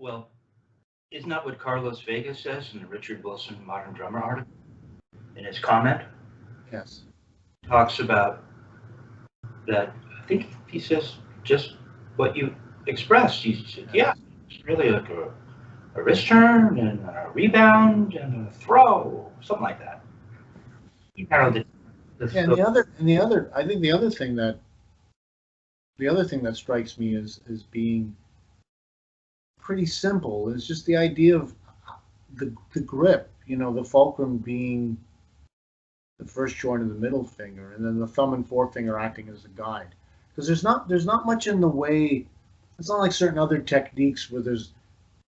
Well, isn't that what Carlos Vega says in the Richard Wilson Modern Drummer article? In his comment, Yes. talks about that. I think he says just what you expressed. He said, yeah, it's really like a wrist turn and a rebound and a throw, something like that. He narrowed it. Yeah, and the other, I think the other thing that strikes me as being pretty simple is just the idea of the grip. You know, the fulcrum being the first joint of the middle finger, and then the thumb and forefinger acting as a guide. Because there's not much in the way. It's not like certain other techniques where there's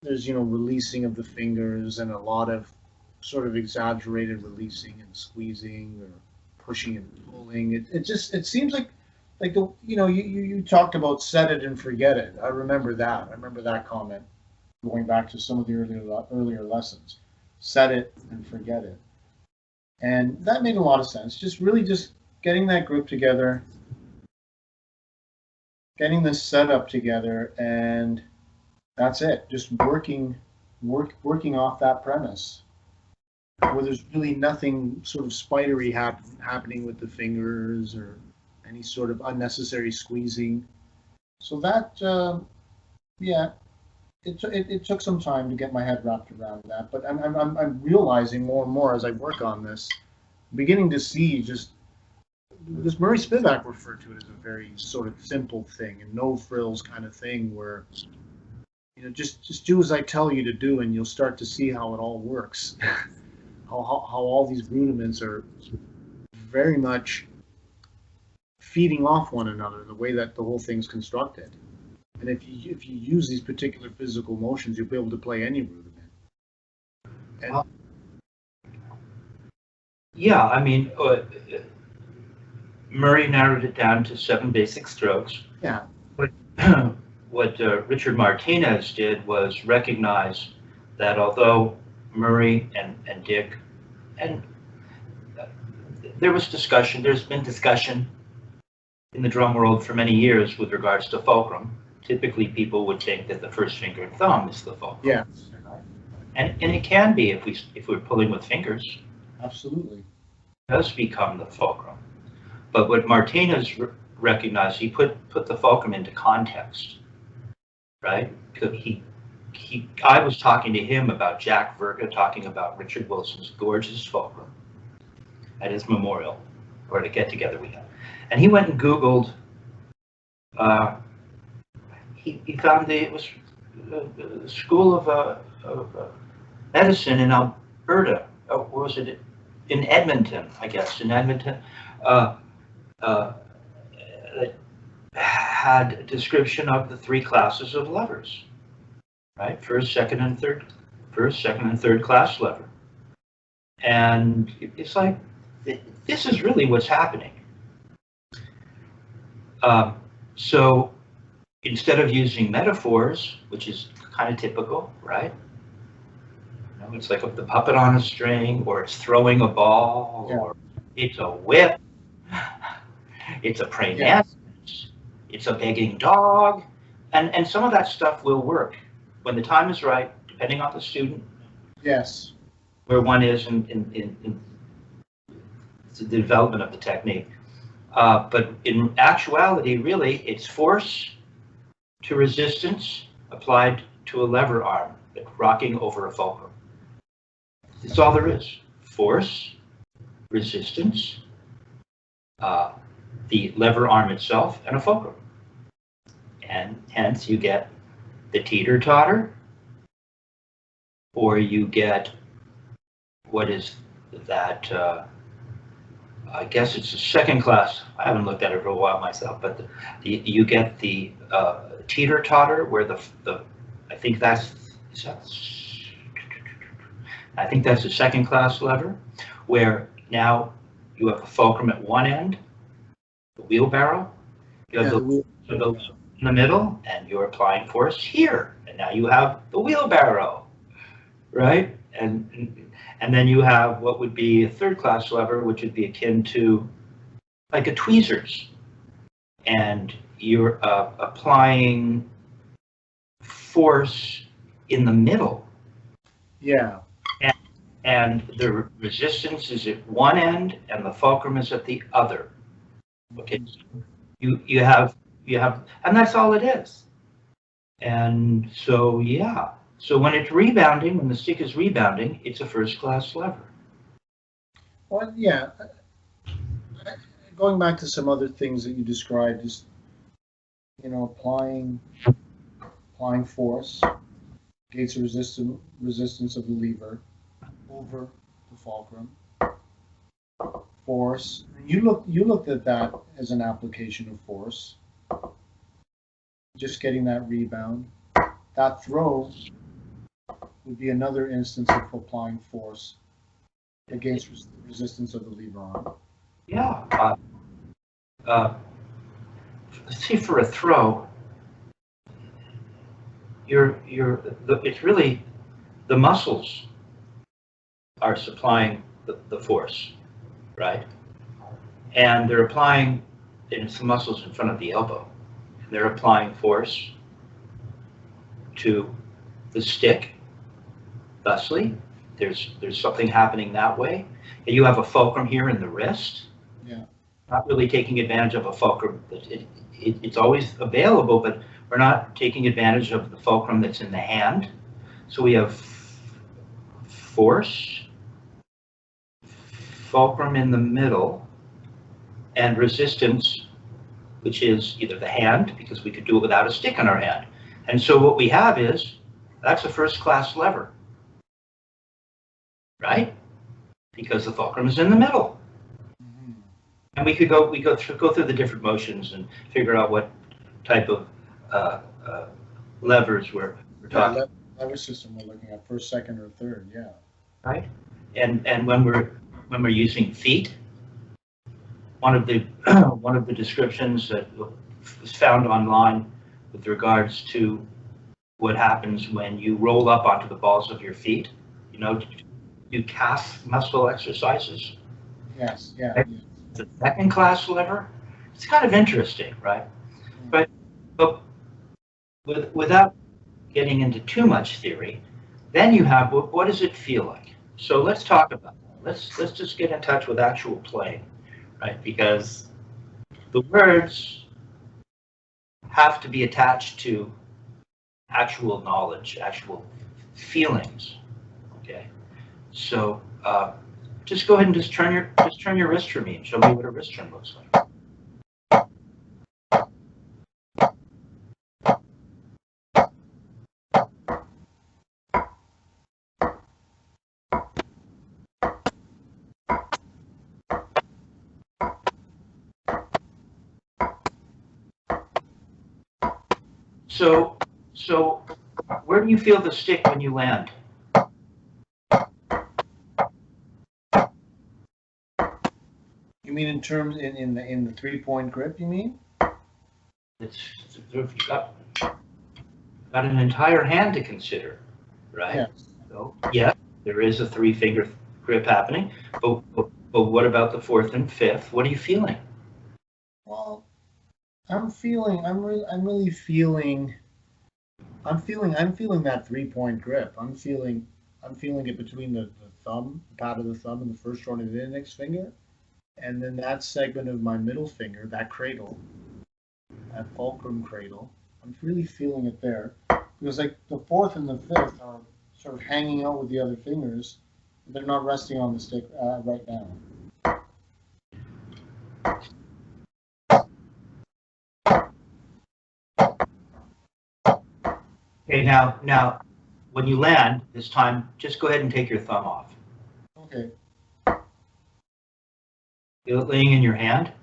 releasing of the fingers and a lot of sort of exaggerated releasing and squeezing or pushing and pulling. It seems like you talked about set it and forget it. I remember that. I remember that comment going back to some of the earlier lessons. Set it and forget it. And that made a lot of sense. Just getting that group together, getting this setup together, and that's it. Just working off that premise, where there's really nothing sort of spidery happening with the fingers or any sort of unnecessary squeezing. So that, yeah, it took some time to get my head wrapped around that. But I'm realizing more and more as I work on this, beginning to see just this Murray Spivak referred to it as a very sort of simple thing and no frills kind of thing where just do as I tell you to do and you'll start to see how it all works. how all these rudiments are very much feeding off one another, the way that the whole thing's constructed. And if you use these particular physical motions, you'll be able to play any rudiment. And yeah, I mean, Murray narrowed it down to 7 basic strokes. Yeah. What Richard Martinez did was recognize that although Murray and Dick, and there's been discussion in the drum world for many years with regards to fulcrum. Typically, people would think that the first finger and thumb is the fulcrum. Yeah. And it can be if we're pulling with fingers. Absolutely. It does become the fulcrum. But what Martinez recognized, he put the fulcrum into context, right? I was talking to him about Jack Verga talking about Richard Wilson's gorgeous fulcrum at his memorial, or at a get-together we had. And he went and Googled, he found it was the School of Medicine in Alberta. Oh, where was it? In Edmonton, I guess, in Edmonton. Had a description of the 3 classes of levers, right? First, second, and third class lever. And it's like, this is really what's happening. So instead of using metaphors, which is kind of typical, right? It's like the puppet on a string, or it's throwing a ball, or it's a whip, it's a praying mantis, it's a begging dog, and some of that stuff will work when the time is right, depending on the student. Yes. Where one is in the development of the technique. But in actuality, really, it's force to resistance applied to a lever arm, rocking over a fulcrum. That's all there is. Force, resistance, the lever arm itself, and a fulcrum. And hence you get the teeter-totter, or you get, what is that, I guess it's a second class. I haven't looked at it for a while myself, but you get the teeter-totter where the I think that's a second class lever, where now you have a fulcrum at one end, the wheelbarrow, you have the wheel in the middle, and you're applying force here, and now you have the wheelbarrow, right? And then you have what would be a third class lever, which would be akin to like a tweezers. And you're applying force in the middle. Yeah. And the resistance is at one end and the fulcrum is at the other. Okay, you have, and that's all it is. And so, yeah. So when it's rebounding, when the stick is rebounding, it's a first-class lever. Well, yeah. Going back to some other things that you described, is, you know, applying force, gates the resistance of the lever over the fulcrum. Force. You looked at that as an application of force. Just getting that rebound. That throw would be another instance of applying force against resistance of the lever arm. Yeah. Let's see, for a throw, it's really the muscles are supplying the force, right? And they're applying, and it's the muscles in front of the elbow. They're applying force to the stick. Thusly, there's something happening that way. And you have a fulcrum here in the wrist. Yeah. Not really taking advantage of a fulcrum. It's always available, but we're not taking advantage of the fulcrum that's in the hand. So we have force, fulcrum in the middle, and resistance, which is either the hand, because we could do it without a stick in our hand. And so what we have is, that's a first-class lever, right? Because the fulcrum is in the middle. Mm-hmm. And we go through the different motions and figure out what type of levers we're talking. Lever system we're looking at, first, second, or third, yeah. Right? And when we're using feet, one of the descriptions that was found online with regards to what happens when you roll up onto the balls of your feet, you know, do calf muscle exercises. Yes, yeah. Right? The second-class lever. It's kind of interesting, right? But without getting into too much theory, then you have what does it feel like? So let's talk about that. Let's just get in touch with actual playing, right? Because the words have to be attached to actual knowledge, actual feelings. Okay, so just go ahead and just turn your wrist for me and show me what a wrist turn looks like. So where do you feel the stick when you land? You mean in terms in the 3-point grip? You mean? You've got an entire hand to consider, right? Yes. So yeah, there is a 3-finger grip happening, but what about the 4th and 5th? What are you feeling? Well, I'm feeling that 3-point grip. I'm feeling it between the thumb, the pad of the thumb, and the first joint of the index finger, and then that segment of my middle finger, that cradle, that fulcrum cradle. I'm really feeling it there, because like the 4th and the 5th are sort of hanging out with the other fingers. They're not resting on the stick right now. Okay, now, when you land this time, just go ahead and take your thumb off. Okay. Feel it laying in your hand?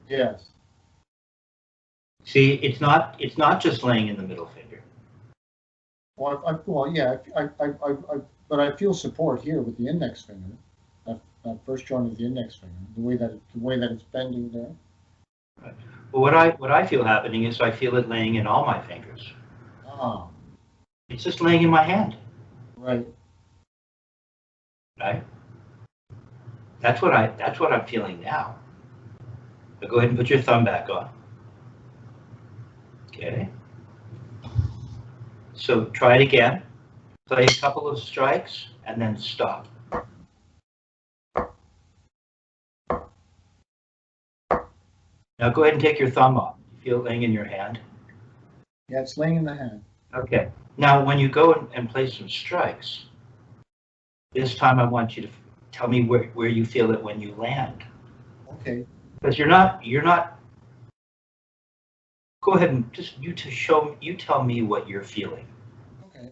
Yes. See, it's not just laying in the middle finger. Well, yeah. But I feel support here with the index finger. That first joint of the index finger. The way that it's bending there. Right. Well, what I feel happening is I feel it laying in all my fingers. Ah. It's just laying in my hand. Right. Right. That's what I'm feeling now. So go ahead and put your thumb back on. Okay. So try it again. Play a couple of strikes and then stop. Now go ahead and take your thumb off. You feel it laying in your hand? Yeah, it's laying in the hand. Okay. Now when you go and play some strikes, this time I want you to tell me where you feel it when you land. Okay. Because you're not, go ahead and just, you tell me what you're feeling. Okay.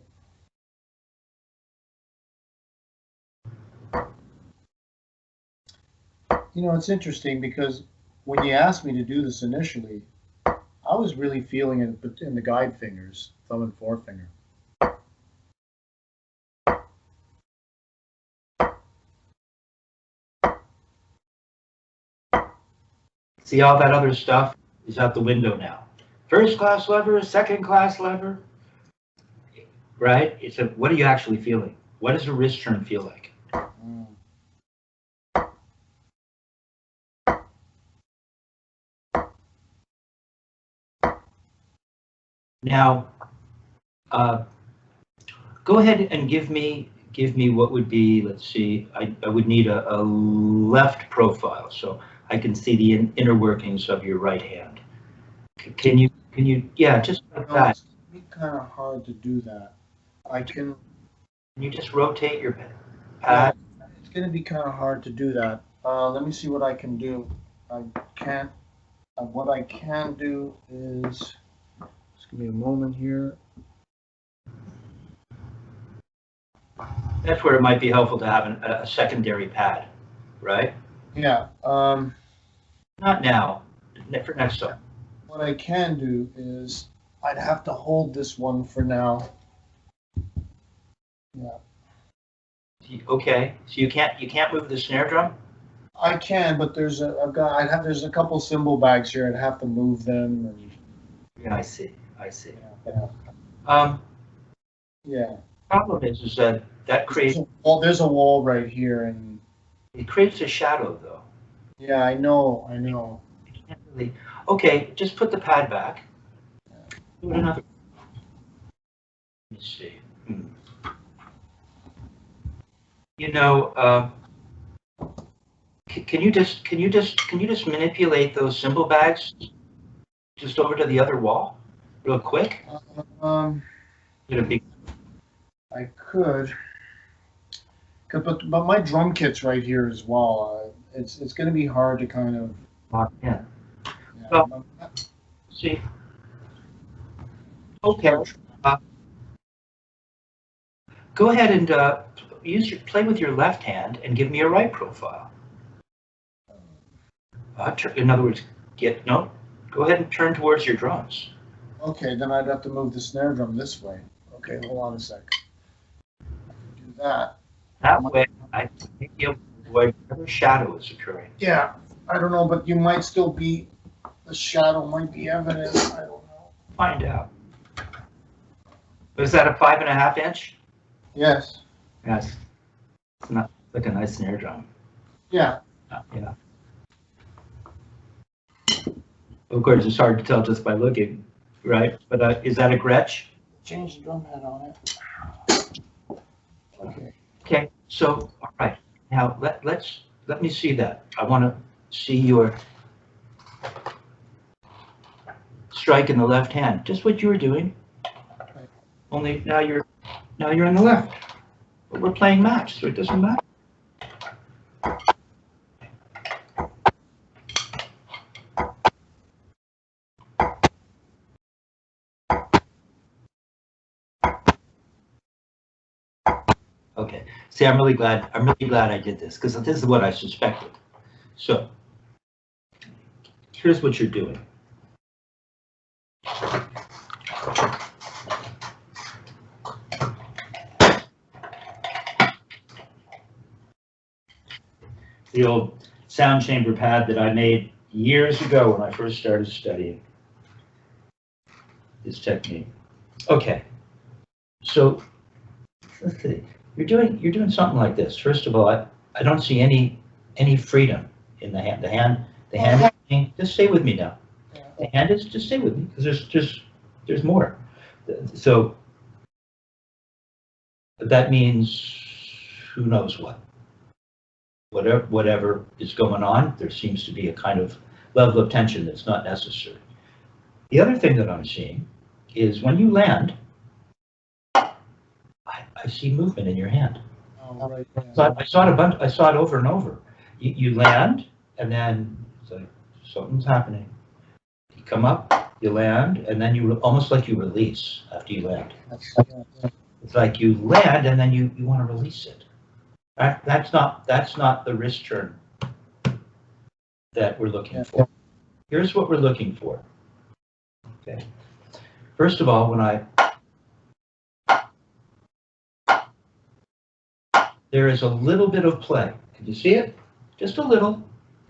You know, it's interesting because when you asked me to do this initially, I was really feeling it in the guide fingers, thumb and forefinger. See, all that other stuff is out the window now. First class lever, second class lever, right? What are you actually feeling? What does a wrist turn feel like? Now, go ahead and give me what would be, let's see, I would need a left profile so I can see the inner workings of your right hand. Can you, yeah, just like that. It's gonna be kind of hard to do that. Can you just rotate your pad? Yeah, it's gonna be kind of hard to do that. Let me see what I can do. What I can do is, just give me a moment here. That's where it might be helpful to have a secondary pad, right? Yeah. Not now, for next time. What I can do is, I'd have to hold this one for now. Yeah. Okay, so you can't move the snare drum? I can, but there's a couple cymbal bags here. I'd have to move them. And, yeah, I see. Yeah. Yeah. Problem is that creates. There's a wall right here, and it creates a shadow, though. Yeah, I know. You can't really. Okay, just put the pad back. Do it another. Let me see. You know, can you just manipulate those cymbal bags just over to the other wall, real quick? I could, but my drum kit's right here as well. It's going to be hard to kind of lock in. Yeah. Well, see. Okay. Go ahead and play with your left hand and give me a right profile. In other words, go ahead and turn towards your drums. Okay, then I'd have to move the snare drum this way. Okay, hold on a sec. Do that. That way, I think you'll avoid whatever shadow is occurring. Yeah, I don't know, but you might still be, the shadow might be evident. I don't know. Find out. Was that a 5.5 inch? Yes. Yes. It's not like a nice snare drum. Yeah. Yeah. Of course, it's hard to tell just by looking, right? But is that a Gretsch? Change the drum head on it. Okay. Okay. So, all right. Now let me see that. I want to see your strike in the left hand. Just what you were doing. Right. Only now you're in the left. But we're playing match, so it doesn't matter. Okay. See, I'm really glad I did this because this is what I suspected. So here's what you're doing. The old sound chamber pad that I made years ago when I first started studying this technique. Okay. So let's see. You're doing something like this. First of all, I don't see any freedom in the hand. The hand is, just stay with me now. The hand is, just stay with me because there's more. So But that means who knows what. Whatever is going on, there seems to be a kind of level of tension that's not necessary. The other thing that I'm seeing is when you land, I see movement in your hand. Oh, right. I saw it over and over. You land, and then it's like something's happening. You come up, you land, and then you almost like you release after you land. It's like you land, and then you want to release it. That's not the wrist turn that we're looking for. Here's what we're looking for. Okay. First of all, there is a little bit of play. Can you see it? Just a little.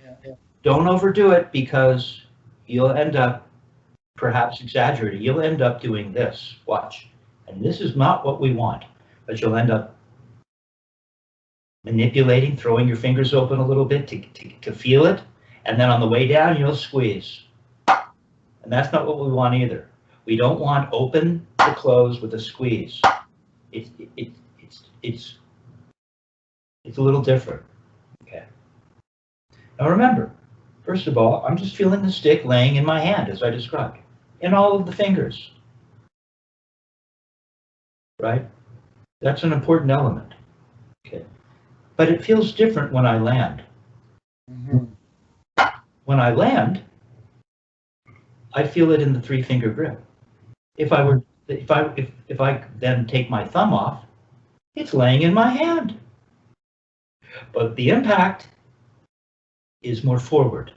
Yeah. Don't overdo it because you'll end up perhaps exaggerating. You'll end up doing this. Watch. And this is not what we want, but you'll end up manipulating, throwing your fingers open a little bit to feel it. And then on the way down, you'll squeeze. And that's not what we want either. We don't want open to close with a squeeze. It's a little different. Okay. Now remember, first of all, I'm just feeling the stick laying in my hand as I described, in all of the fingers. Right? That's an important element. Okay. But it feels different when I land. Mm-hmm. When I land, I feel it in the 3-finger grip. If I then take my thumb off, it's laying in my hand. But the impact is more forward.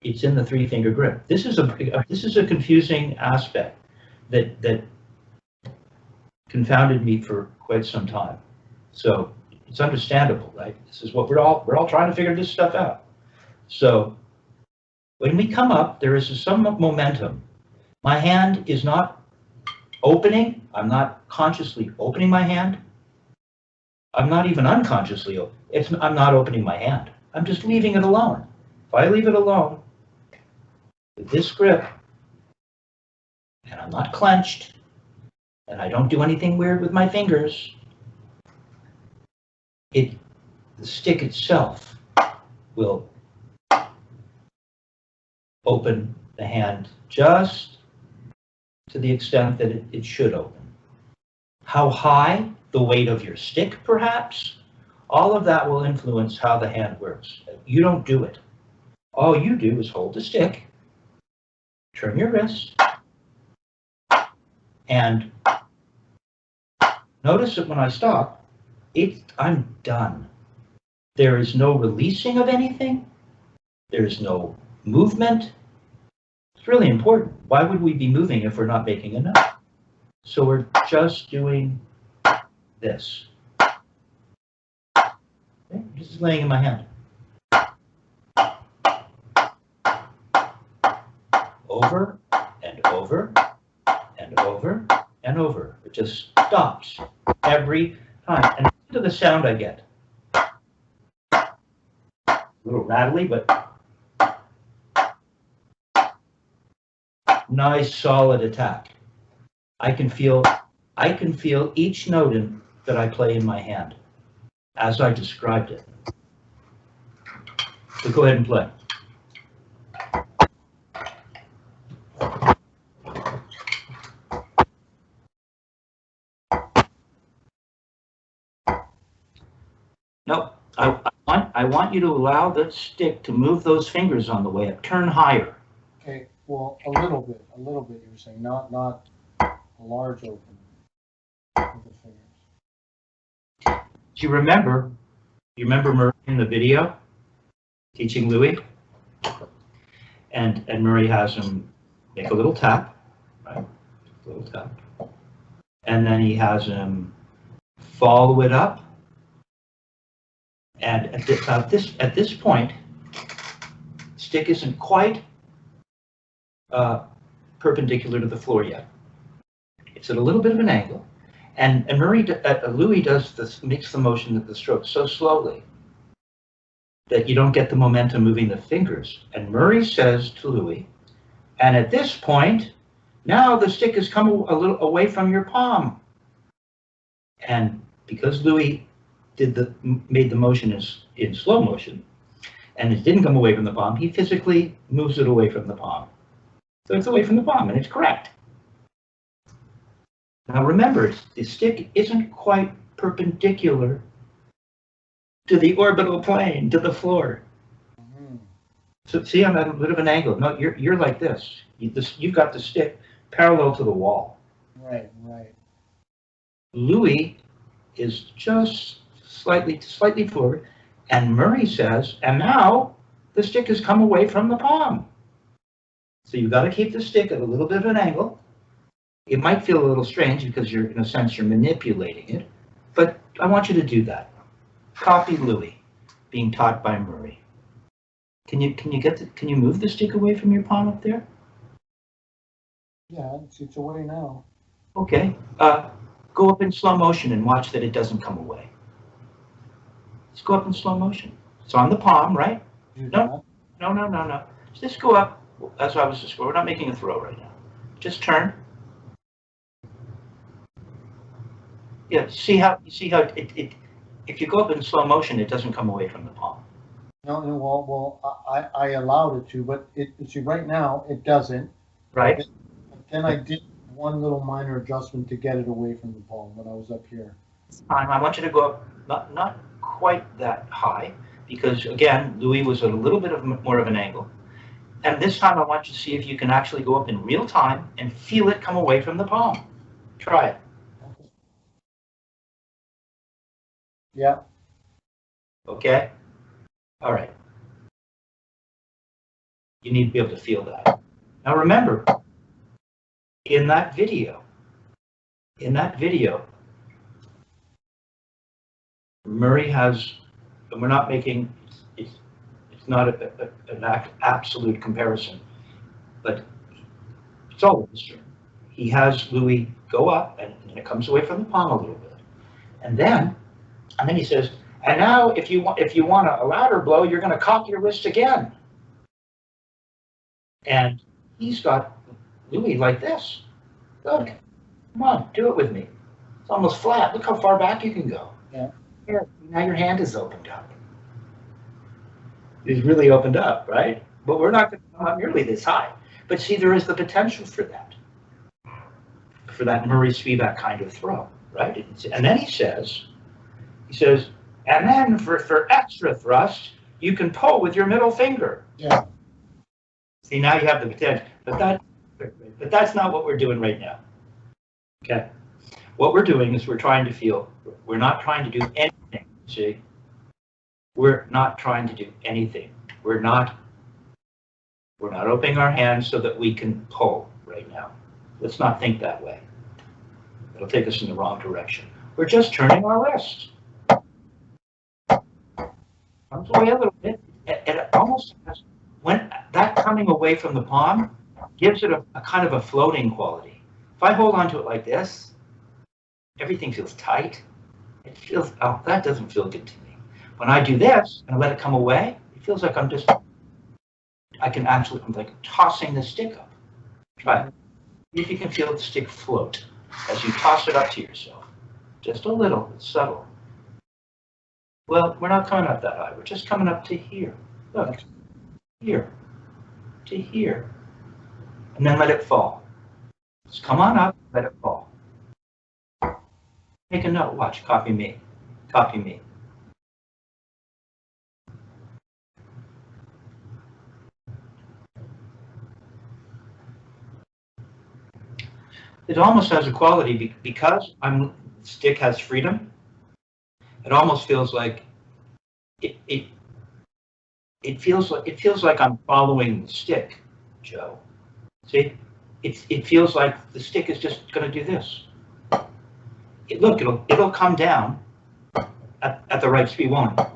It's in the 3-finger grip. This is a confusing aspect that confounded me for quite some time. So it's understandable, right? This is what we're all trying to figure this stuff out. So when we come up, there is some momentum. My hand is not opening. I'm not consciously opening my hand. I'm not even unconsciously opening. I'm not opening my hand. I'm just leaving it alone. If I leave it alone with this grip, and I'm not clenched, and I don't do anything weird with my fingers, the stick itself will open the hand just to the extent that it should open. How high? The weight of your stick, perhaps? All of that will influence how the hand works. You don't do it. All you do is hold the stick, turn your wrist, and notice that when I stop, I'm done. There is no releasing of anything. There's no movement. It's really important. Why would we be moving if we're not making a note? So we're just doing this. Okay? This is laying in my hand. Over and over and over and over. It just stops every time. And listen to the sound I get. A little rattly, but nice solid attack. I can feel each note that I play in my hand as I described it. So go ahead and play. No, I want you to allow that stick to move those fingers on the way up. Turn higher. Okay, well, a little bit. You were saying, not a large opening with the fingers. Do you remember Murray in the video teaching Louis? And Murray has him make a little tap, right? A little tap. And then he has him follow it up. And at this point, stick isn't quite perpendicular to the floor yet. It's at a little bit of an angle, and Louis makes the motion of the stroke so slowly that you don't get the momentum moving the fingers. And Murray says to Louis, and at this point, now the stick has come a little away from your palm. And because Louis made the motion in slow motion, and it didn't come away from the palm, he physically moves it away from the palm. So it's away from the palm, and it's correct. Now remember, the stick isn't quite perpendicular to the orbital plane, to the floor. Mm-hmm. So see, I'm at a bit of an angle. No, you're like this. You've got the stick parallel to the wall. Right, right. Louis is just slightly forward, and Murray says, and now the stick has come away from the palm. So you've got to keep the stick at a little bit of an angle. It might feel a little strange because you're, in a sense, you're manipulating it, but I want you to do that. Copy Louis, being taught by Murray. Can you move the stick away from your palm up there? Yeah, it's away now. Okay. Go up in slow motion and watch that it doesn't come away. Let's go up in slow motion. It's on the palm, right? No. Just go up. That's what I was just. We're not making a throw right now. Just turn. Yeah. See how it. If you go up in slow motion, it doesn't come away from the palm. No, well, I allowed it to, but see, right now it doesn't. Right. But then I did one little minor adjustment to get it away from the palm when I was up here. I want you to go up, not quite that high, because again, Louis was at a little bit more of an angle. And this time I want you to see if you can actually go up in real time and feel it come away from the palm. Try it. Okay. Yeah. Okay? All right. You need to be able to feel that. Now remember, in that video, Murray has, and we're not making, it's not an absolute comparison, but it's all true. He has Louis go up, and it comes away from the palm a little bit, and then he says, and now if you want a louder blow, you're going to cock your wrist again, and he's got Louis like this. Look, come on, do it with me. It's almost flat. Look how far back you can go. Yeah. Here, now your hand is opened up. It's really opened up, right? But we're not going to come up nearly this high. But see, there is the potential for that Murray Spivak kind of throw, right? And then he says, and then for extra thrust, you can pull with your middle finger. Yeah. See, now you have the potential, but that's not what we're doing right now. Okay. What we're doing is we're trying to feel. We're not trying to do anything. See, we're not trying to do anything. We're not opening our hands so that we can pull right now. Let's not think that way. It'll take us in the wrong direction. We're just turning our wrist. Comes away a little bit. It almost has, when that coming away from the palm gives it a kind of a floating quality. If I hold on to it like this, everything feels tight. It feels, oh, that doesn't feel good to me. When I do this and I let it come away, it feels like I'm like tossing the stick up. Try it. See if you can feel the stick float as you toss it up to yourself. Just a little, it's subtle. Well, we're not coming up that high. We're just coming up to here. Look, here, to here. And then let it fall. Just come on up, let it fall. Make a note, watch, copy me, copy me. It almost has a quality because stick has freedom. It almost feels like it feels like I'm following the stick, Joe. See, it feels like the stick is just going to do this. Look, it'll come down at the right speed, won't it?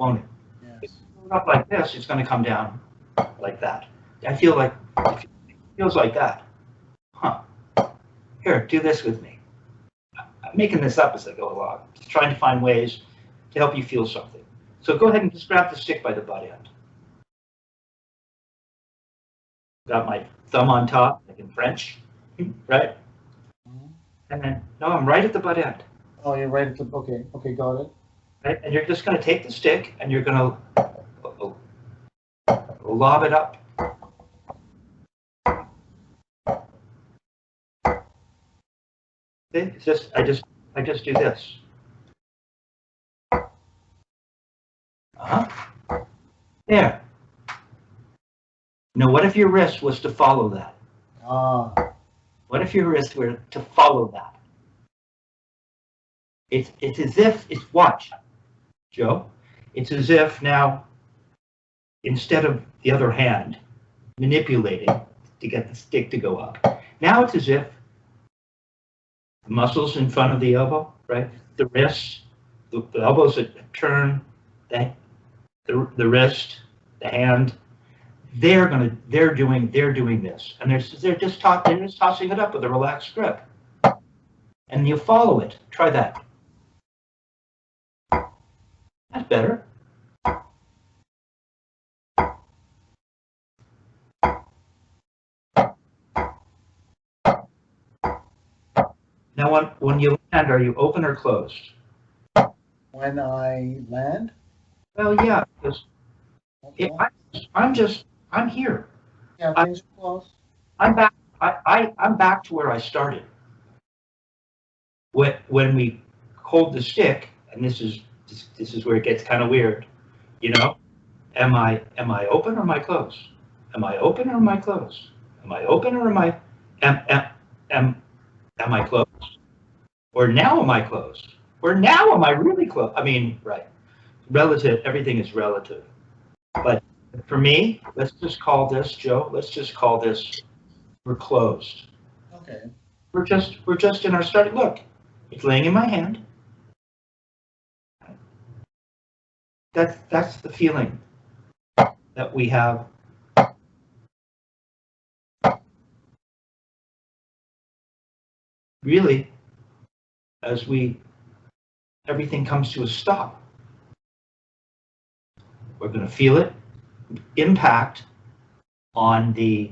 Yes. If you go up like this, it's going to come down like that. I feel like it feels like that. Huh. Here, do this with me. I'm making this up as I go along, just trying to find ways to help you feel something. So go ahead and just grab the stick by the butt end. Got my thumb on top, like in French, right? Mm-hmm. And then, no, I'm right at the butt end. Oh, you're right at the, okay, okay, got it. Right? And you're just going to take the stick and you're going to lob it up. It's just, I just do this. There. Now, what if your wrist was to follow that? Ah, What if your wrist were to follow that? It's as if, watch, Joe. It's as if now, instead of the other hand manipulating to get the stick to go up, now it's as if the muscles in front of the elbow, right? The wrist, the elbows that turn, the wrist, the hand, they're doing this, and they're just tossing it up with a relaxed grip, and you follow it. Try that. That's better. Now, when you land, are you open or closed? when I land? Well, yeah, because Okay. I'm here. Yeah, things are close. I'm back. I'm back to where I started. When we hold the stick, and this is where it gets kind of weird, you know. Am I open or am I closed? Am I open or am I closed? Am I open or am I closed? Or now am I closed? Or now am I really closed? I mean, right. Relative, everything is relative. But for me, let's just call this, Joe, let's just call this, we're closed. Okay. We're just in our starting, look, it's laying in my hand. That's the feeling that we have. Really, as everything comes to a stop, we're going to feel it impact on the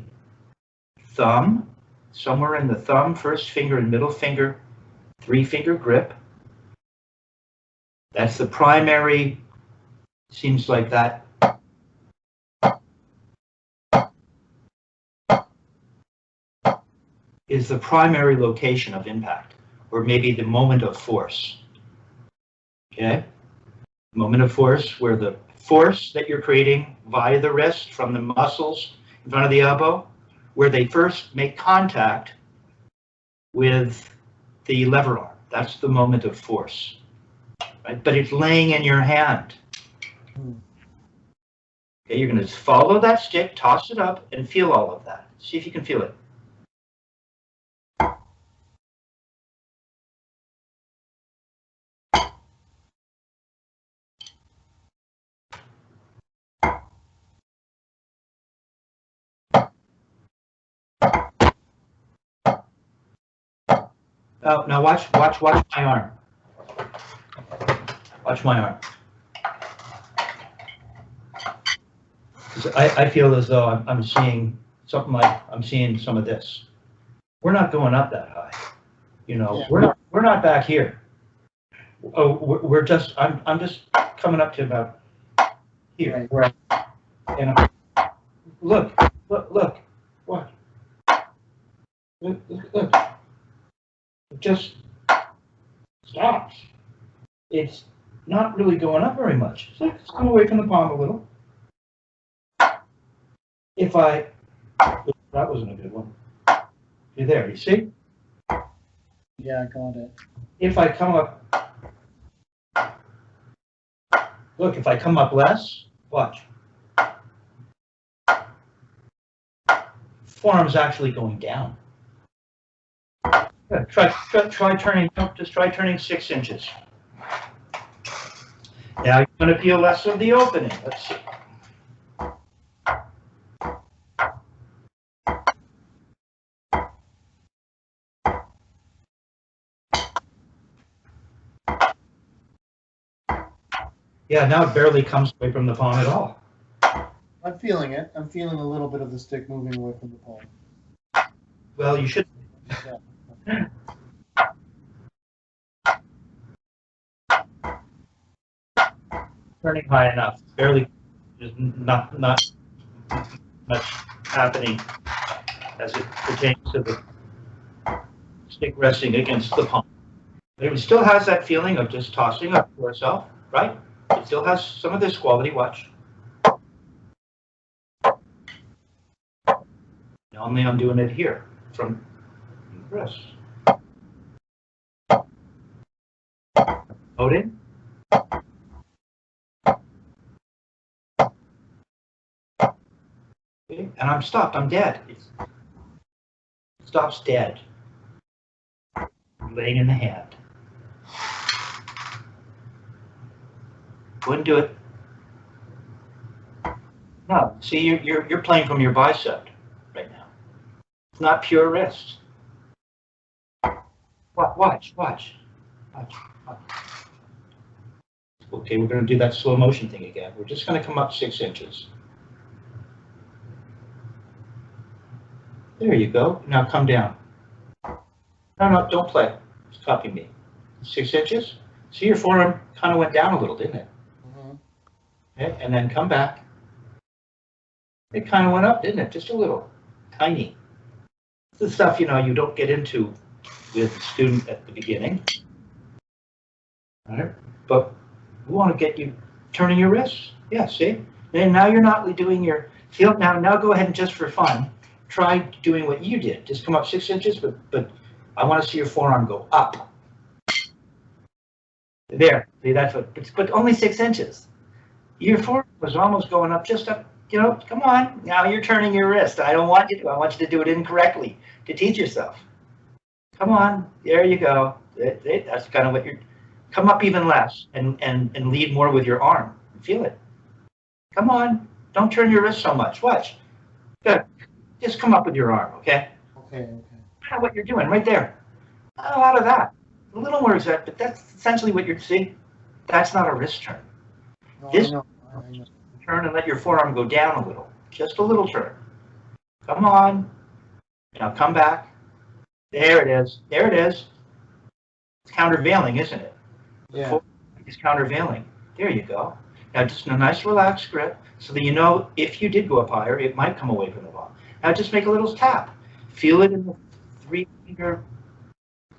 thumb, somewhere in the thumb, first finger and middle finger, 3-finger grip. That's the primary, seems like that. Is the primary location of impact, or maybe the moment of force. Okay? Moment of force, where the force that you're creating via the wrist from the muscles in front of the elbow, where they first make contact with the lever arm. That's the moment of force. Right? But it's laying in your hand. Okay, you're going to follow that stick, toss it up, and feel all of that. See if you can feel it. Now watch my arm. Watch my arm. I feel as though I'm seeing something like I'm seeing some of this. We're not going up that high, you know. Yeah. We're not back here. Oh, we're just I'm just coming up to about here. Right. And look, what? Look. It just stops. It's not really going up very much. So it's come away from the palm a little. If that wasn't a good one. You're there, you see? Yeah, I got it. If I come up, look, if I come up less, watch. Forearm's actually going down. Good. Try turning, just try turning 6 inches. Now you're going to feel less of the opening. Let's see. Yeah, now it barely comes away from the palm at all. I'm feeling it. I'm feeling a little bit of the stick moving away from the palm. Well, you should. Yeah. turning high enough. Barely, there's not much happening as it pertains to the stick resting against the palm. But it still has that feeling of just tossing up to ourselves, right? It still has some of this quality. Watch. Only I'm doing it here from the wrist. Loading. Okay. And I'm stopped. I'm dead. It stops dead. Laying in the hand. Wouldn't do it. No. See, you're playing from your bicep right now. It's not pure wrist. Watch. Okay, we're going to do that slow motion thing again. We're just going to come up 6 inches. There you go. Now come down. No, don't play. Just copy me. 6 inches. See, your forearm kind of went down a little, didn't it? Mm-hmm. Okay, and then come back. It kind of went up, didn't it? Just a little. Tiny. This is stuff, you don't get into with the student at the beginning. All right? But we want to get you turning your wrists. Yeah, see? And now you're not doing your feel. Now go ahead and just for fun, try doing what you did. Just come up 6 inches, but I want to see your forearm go up. There. See, that's what, but only 6 inches. Your forearm was almost going up, just up. Come on. Now you're turning your wrist. I don't want you to. I want you to do it incorrectly to teach yourself. Come on. There you go. That's kind of what you're. Come up even less and lead more with your arm. Feel it. Come on. Don't turn your wrist so much. Watch. Good. Just come up with your arm, okay? Okay. Kind of what you're doing right there. Not a lot of that. A little more exact, but that's essentially what you're seeing. That's not a wrist turn. No, this I know. Turn and let your forearm go down a little. Just a little turn. Come on. Now come back. There it is. There it is. It's countervailing, isn't it? Yeah. It's countervailing. There you go. Now just a nice relaxed grip so that if you did go up higher, it might come away from the ball. Now just make a little tap. Feel it in the 3-finger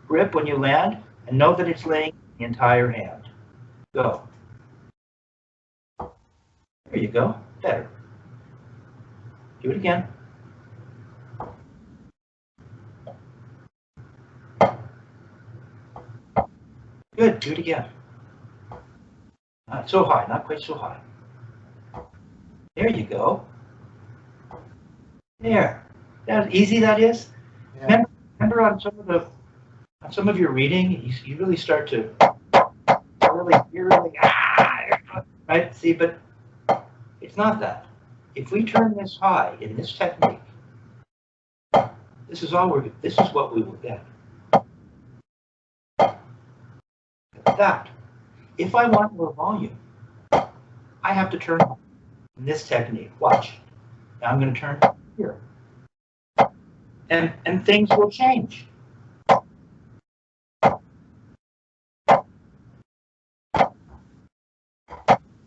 grip when you land and know that it's laying the entire hand. Go. There you go. Better. Do it again. Good. Do it again. Not so high. Not quite so high. There you go. There. That's easy. That is. Yeah. Remember on some of your reading, you really start to right. See, but it's not that. If we turn this high in this technique, this is what we will get. That. If I want more volume, I have to turn in this technique. Watch. Now I'm going to turn here. And things will change.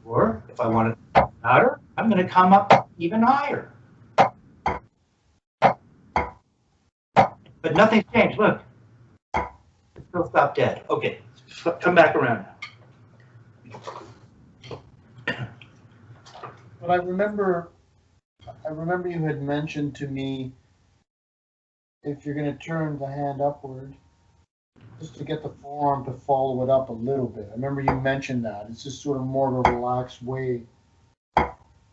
Or if I want it louder, I'm going to come up even higher. But nothing's changed. Look. It's still stopped dead. Okay. Come back around now. But I remember you had mentioned to me if you're going to turn the hand upward, just to get the forearm to follow it up a little bit. I remember you mentioned that. It's just sort of more of a relaxed way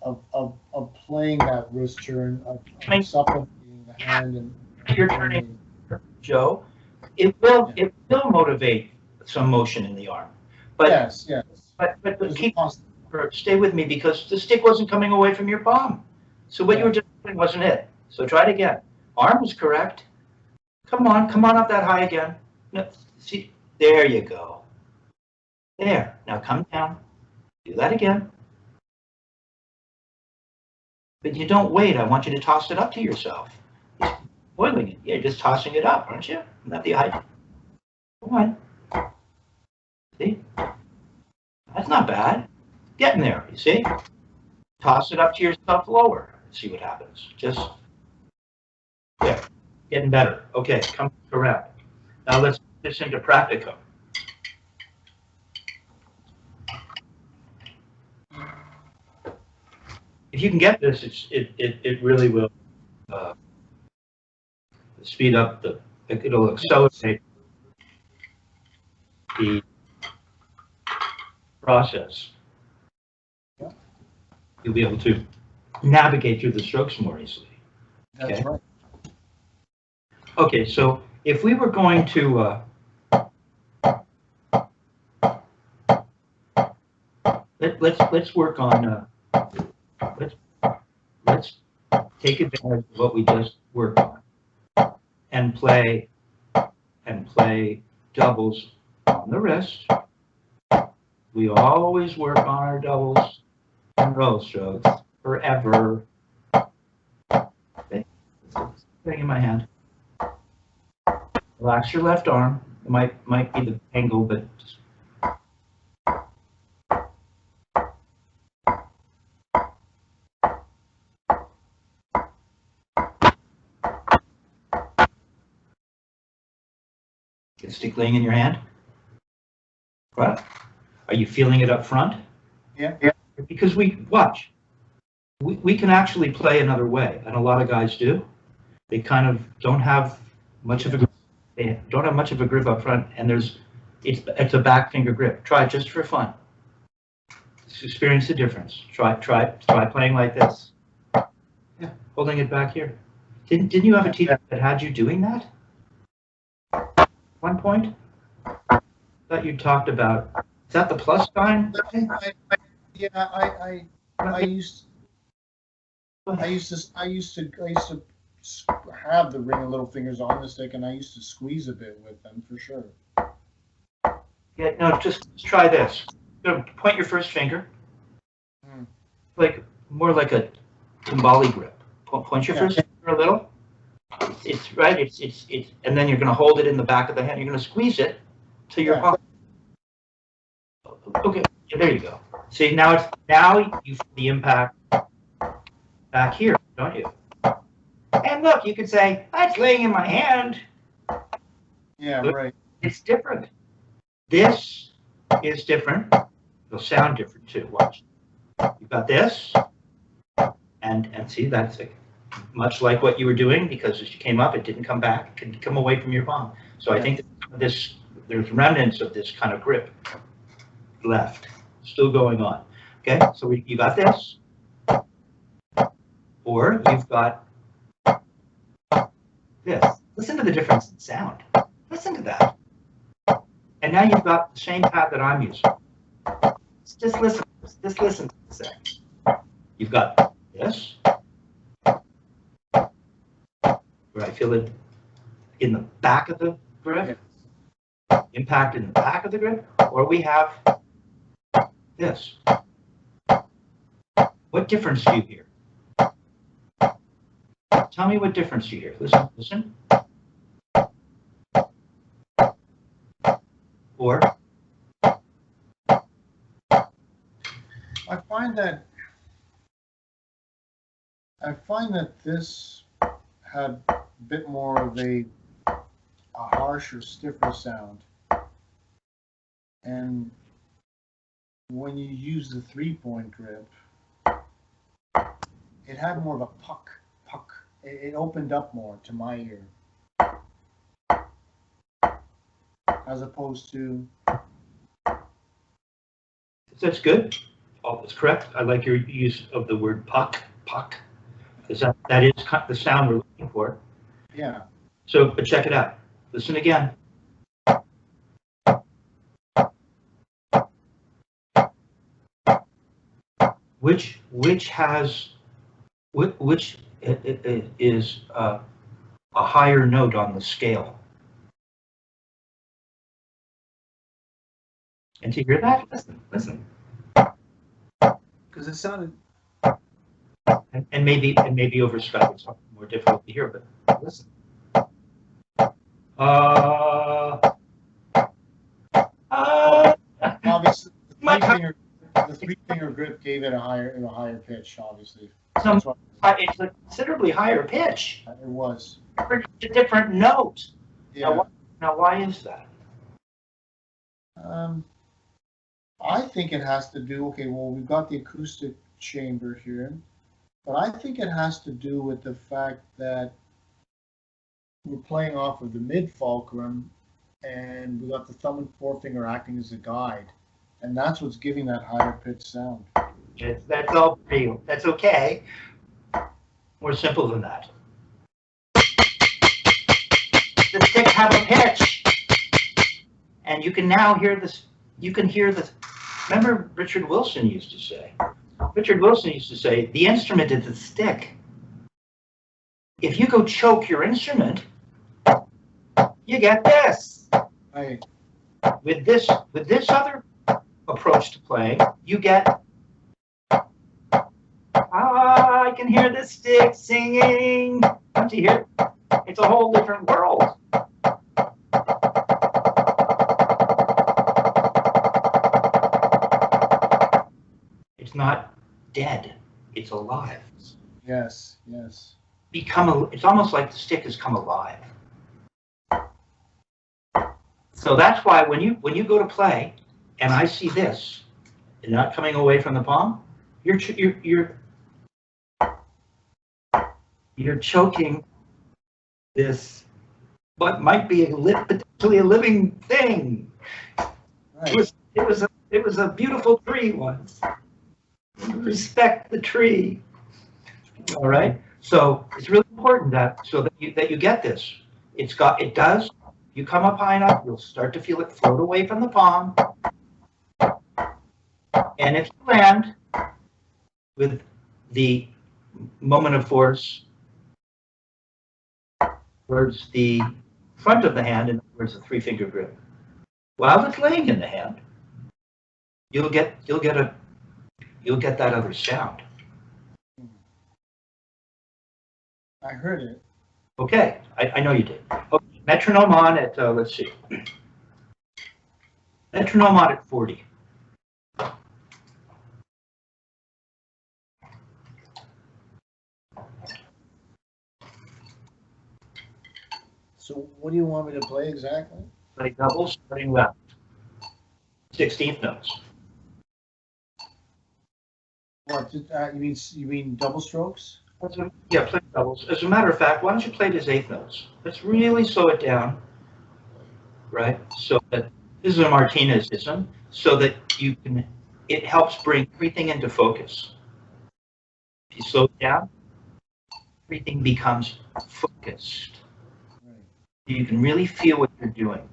of playing that wrist turn, of supplementing the hand and you're turning, Joe. It will motivate some motion in the arm. But yes. But stay with me because the stick wasn't coming away from your palm. So what you were just doing wasn't it. So try it again. Arm was correct. Come on up that high again. No, see, there you go. There. Now come down. Do that again. But you don't wait. I want you to toss it up to yourself. You're boiling it. You're just tossing it up, aren't you? Not the height. Come on. See? That's not bad. Getting there, you see? Toss it up to yourself lower. See what happens. Just, yeah, getting better. Okay, come around. Now let's put this into practicum. If you can get this, it really will speed up it'll accelerate the process. You'll be able to navigate through the strokes more easily. Okay? That's right. Okay, so if we were going to let's work on let's take advantage of what we just worked on and play doubles on the wrist. We always work on our doubles and roll strokes forever. Okay. Thing in my hand. Relax your left arm. It might be the angle, but get stickling in your hand. What? Are you feeling it up front? Yeah. Because we can actually play another way, and a lot of guys do. They kind of don't have much of a grip up front, and it's a back finger grip. Try it just for fun. Just experience the difference. Try playing like this. Yeah, holding it back here. Didn't you have a teacher that had you doing that? At one point? I thought you talked about. Is that the plus sign? I used to have the ring of little fingers on the stick, and I used to squeeze a bit with them for sure. Yeah, no, just try this. Point your first finger, more like a timbali grip. Point your first finger a little. It's right. It's and then you're going to hold it in the back of the hand. You're going to squeeze it to your palm. Okay, there you go. See, now you feel the impact back here, don't you? And look, you could say, that's laying in my hand. Yeah, Look, right. It's different. This is different. It'll sound different too. Watch. You've got this, and see, that's much like what you were doing, because as you came up, it didn't come back. It can come away from your palm. So I think there's remnants of this kind of grip left, still going on. Okay, so you got this, or you've got this. Listen to the difference in sound. Listen to that. And now you've got the same pad that I'm using. Just listen. Just listen to the second. You've got this, where I feel it in the back of the grip, impact in the back of the grip, or we have this. What difference do you hear? Tell me what difference you hear. Listen. Or I find that this had a bit more of a harsher, stiffer sound, and when you use the 3-point grip, it had more of a puck. It opened up more to my ear, as opposed to. that's good. Oh, that's correct. I like your use of the word puck, because that is the sound we're looking for. Yeah. So, but check it out. Listen again. Which is a higher note on the scale? And to hear that, listen. Because it sounded. And maybe over Skype it's more difficult to hear, but listen. Obviously, the three-finger grip gave it a higher pitch, obviously. It's a considerably higher pitch. It was. It's a different note. Yeah. Now, why is that? I think it has to do, okay, well, we've got the acoustic chamber here, but I think it has to do with the fact that we're playing off of the mid fulcrum and we got the thumb and forefinger acting as a guide, and that's what's giving that higher pitch sound. That's all pretty. That's okay. More simple than that. The sticks have a pitch, and you can now hear this. You can hear the. Remember, Richard Wilson used to say. Richard Wilson used to say, the instrument is a stick. If you go choke your instrument, you get this. Right. With this other approach to playing, you get. I can hear the stick singing. Don't you hear? It's a whole different world. It's not dead. It's alive. Yes, yes. It's almost like the stick has come alive. So that's why when you go to play, and I see this, and not coming away from the palm, you're choking this, what might be potentially a living thing. Right. It was a beautiful tree once. Respect the tree. All right. So it's really important that you get this. It does. You come up high enough, you'll start to feel it float away from the palm. And if you land with the moment of force towards the front of the hand, in other words, a three-finger grip, while it's laying in the hand, you'll get that other sound. I heard it. Okay, I know you did. Okay, metronome on at, let's see. Metronome on at 40. So what do you want me to play exactly? Play double starting left. 16th notes. What, you mean double strokes? Yeah, play doubles. As a matter of fact, why don't you play it as eighth notes? Let's really slow it down, right? So that this is a Martinezism, so that it helps bring everything into focus. If you slow it down, everything becomes focused. Right. You can really feel what you're doing.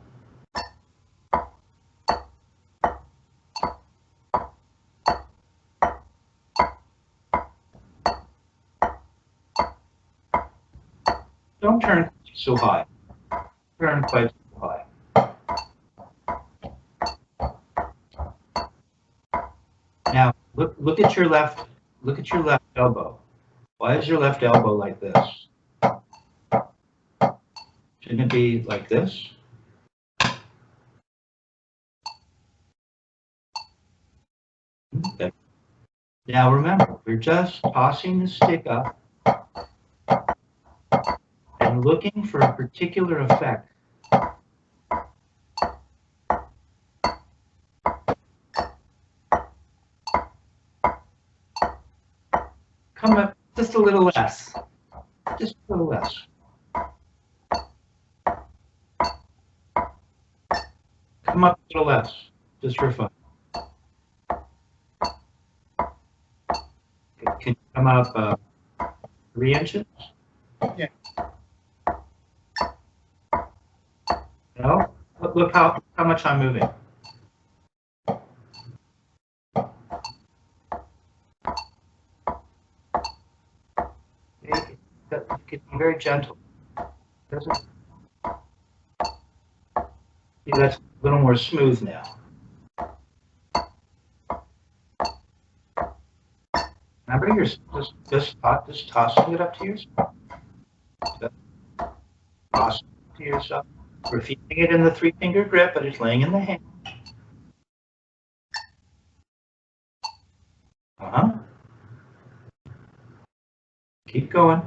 Don't turn so high. Turn quite so high. Now look at your left. Look at your left elbow. Why is your left elbow like this? Shouldn't it be like this? Okay. Now remember, we're just tossing the stick up and looking for a particular effect. Come up just a little less. Just a little less. Come up a little less, just for fun. Can you come up 3 inches? Yeah. No? Look how much I'm moving. It can be very gentle. Doesn't? See, that's a little more smooth now. Remember, you're just tossing it up to yourself. Tossing it to yourself. We're feeling it in the three-finger grip, but it's laying in the hand. going.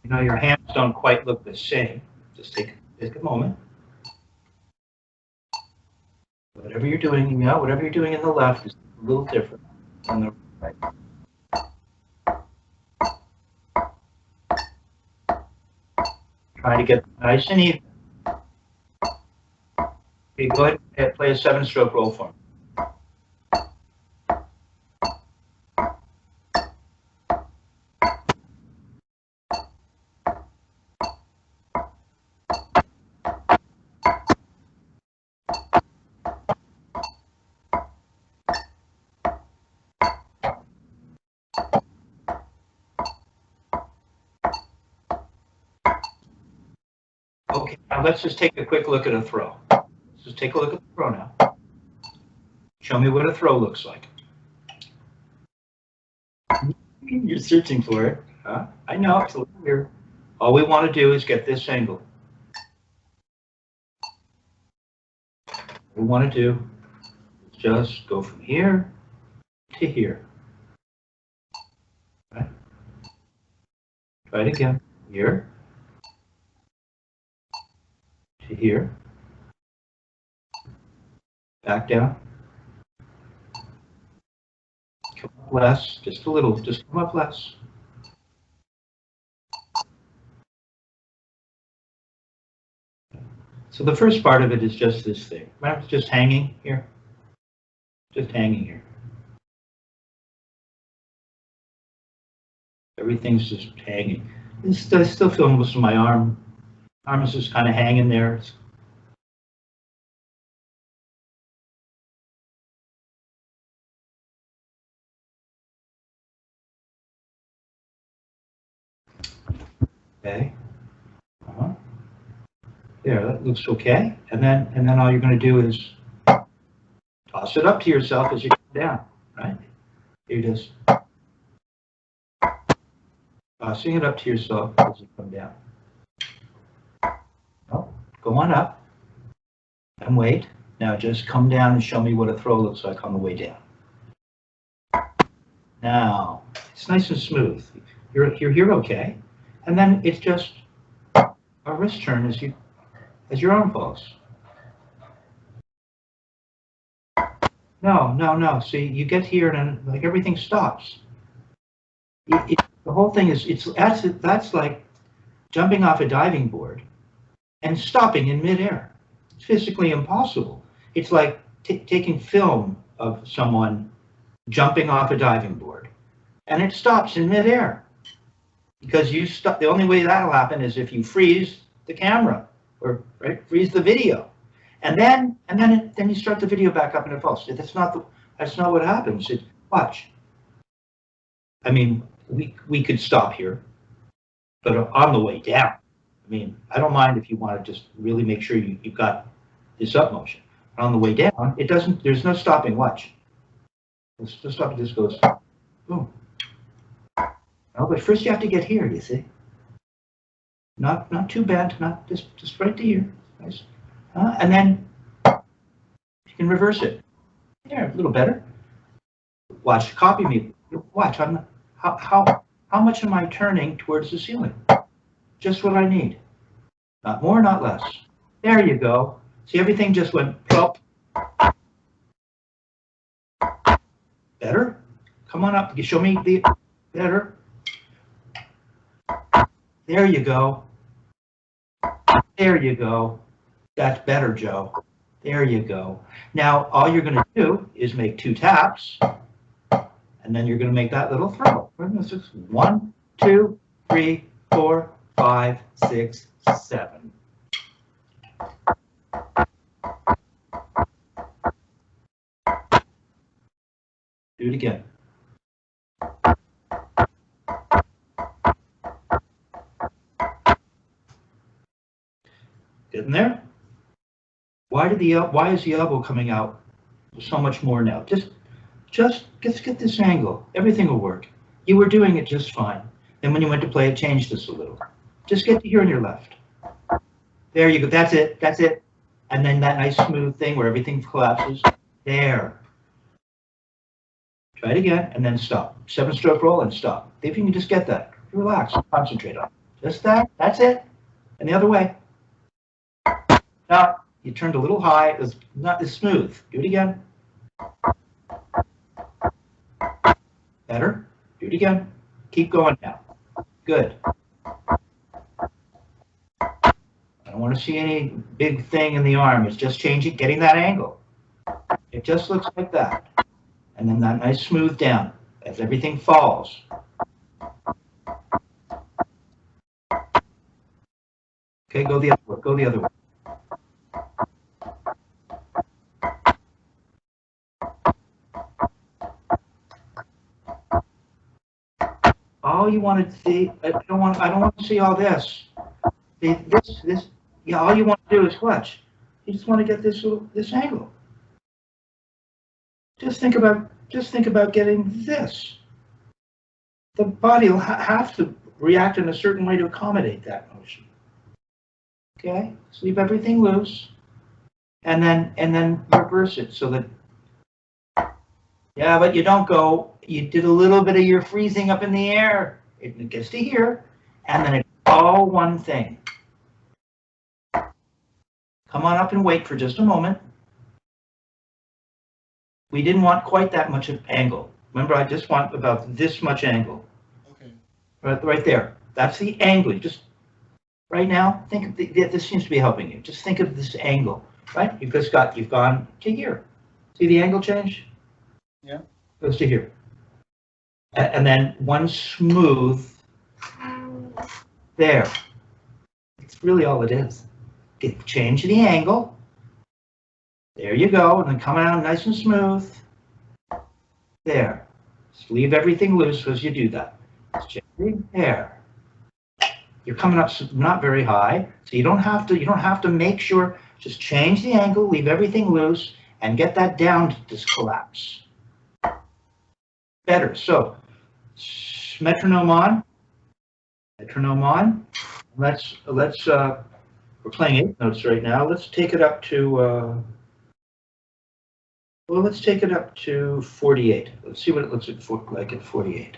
You know, your hands don't quite look the same. Just take a moment. Whatever you're doing, you know, whatever you're doing in the left is a little different than the right. Try to get nice and even. Okay, go ahead and play a 7-stroke roll for me. Okay, now let's just take a quick look at a throw. Let's just take a look at the throw now. Show me what a throw looks like. You're searching for it. Huh? I know, it's a little weird. All we want to do is get this angle. What we want to do is just go from here to here. Right? Try it again. Here to here. Back down. Come up less, just a little, just come up less. So the first part of it is just this thing. Remember, just hanging here. Just hanging here. Everything's just hanging. I still feel most of my arm. Arm is just kind of hanging there. Okay. There, that looks okay. And then all you're going to do is toss it up to yourself as you come down. Right? You're just tossing it up to yourself as you come down. Oh, go on up and wait. Now just come down and show me what a throw looks like on the way down. Now it's nice and smooth. You're here okay. And then it's just a wrist turn as your arm falls. No. See, you get here and like everything stops. The whole thing is that's like jumping off a diving board and stopping in midair. It's physically impossible. It's like taking film of someone jumping off a diving board, and it stops in midair because you stop. The only way that'll happen is if you freeze the camera or freeze the video, and then you start the video back up and it falls. That's not what happens. Watch. I mean, we could stop here, but on the way down, I mean, I don't mind if you want to just really make sure you've got this up motion. But on the way down, it doesn't. There's no stopping. Watch. Let's just stop. It just goes boom. Oh, but first you have to get here. You see. Not too bad. Not just right to here. Nice. And then you can reverse it. There, a little better. Watch. Copy me. Watch. How much am I turning towards the ceiling? Just what I need. Not more, not less. There you go. See, everything just went plop. Better? Come on up. You show me the better. There you go. There you go. That's better, Joe. There you go. Now, all you're going to do is make 2 taps, and then you're going to make that little throw. 1, 2, 3, 4, 5, 6, 7. Do it again. Getting there? Why why is the elbow coming out so much more now? Just get this angle. Everything will work. You were doing it just fine. Then when you went to play it, change this a little. Just get to here on your left. There you go. That's it. That's it. And then that nice smooth thing where everything collapses. There. Try it again and then stop. 7-stroke roll and stop. See if you can just get that. Relax. Concentrate on it. Just that. That's it. And the other way. Now, you turned a little high. It was not as smooth. Do it again. Better. Do it again. Keep going now. Good. I don't want to see any big thing in the arm. It's just changing, getting that angle. It just looks like that. And then that nice smooth down as everything falls. Okay, go the other way. Go the other way. All you want to see, I don't want to see all this. See, this, yeah, all you want to do is watch. You just want to get this angle. Just think about getting this. The body will have to react in a certain way to accommodate that motion. Okay, so leave everything loose, and then reverse it so that. Yeah, but you don't go. You did a little bit of your freezing up in the air. It gets to here, and then it's all one thing. Come on up and wait for just a moment. We didn't want quite that much of angle. Remember, I just want about this much angle. Okay. Right there. That's the angle. Just right now, think of this seems to be helping you. Just think of this angle, right? You've gone to here. See the angle change? Yeah. Goes to here. And then one smooth there. It's really all it is. Change the angle. There you go. And then come out nice and smooth. There. Just leave everything loose as you do that. There. You're coming up not very high, so you don't have to make sure. Just change the angle, leave everything loose, and get that down to this collapse. Better. So metronome on. Metronome on. We're playing 8 notes right now. Let's take it up to let's take it up to 48. Let's see what it looks like at 48.